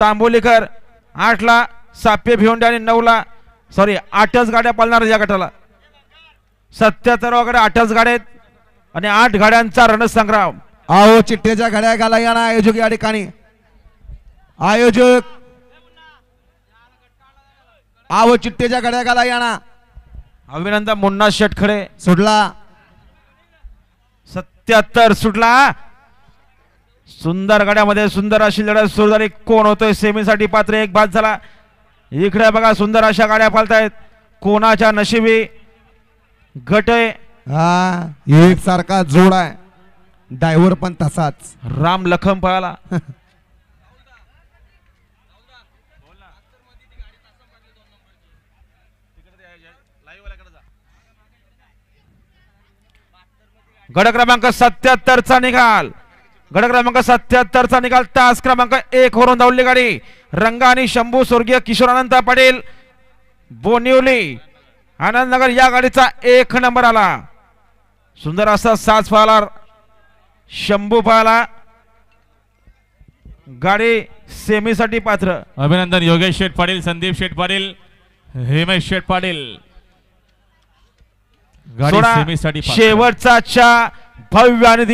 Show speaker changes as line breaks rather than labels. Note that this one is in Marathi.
तांबोलीकर 8 ला, साप्य भिवंडे आणि 9 ला, सॉरी 8च गाड्या पळणार या गटाला. 77 गाड्या 8च गाड्या आहेत आणि 8 गाड्यांचा रणसंग्राम.
आओ चिट्ट्याच्या गाड्या घाला या ना आयोजक या ठिकाणी. आयोजक आओ चिट्ट्याच्या गाड्या घाला या ना.
अभिनंदन मुन्ना शेटखडे
सुटला.
77 सुटला. सुंदर गाड्यामध्ये सुंदर अशी लढत सुरू झाली. कोण होतोय सेमीसाठी पात्र? एक बाद झाला. इकडे बघा सुंदर अशा गाड्या पालतायत. कोणाच्या नशिबी गट आहे.
हा एक सारखा जोड आहे. ड्रायव्हर पण तसाच.
राम लखन पळाला. गड क्रमांक 77 चा निकाल. गड क्रमांक 77 चा निकाल. तास क्रमांक 1 वरून धावली गाडी. रंगा आणि शंभू स्वर्गीय किशोरानंद पाटील बोनिवली आनंदनगर या गाडीचा 1 नंबर आला. सुंदर असा साज पाहला. शंभू पाहला. गाडी सेमीसाठी पात्र.
अभिनंदन योगेश शेठ पाटील, संदीप शेठ पाटील, हेमेश शेठ पाटील. गाडी सेमीसाठी
शेवटचा भव्य आणि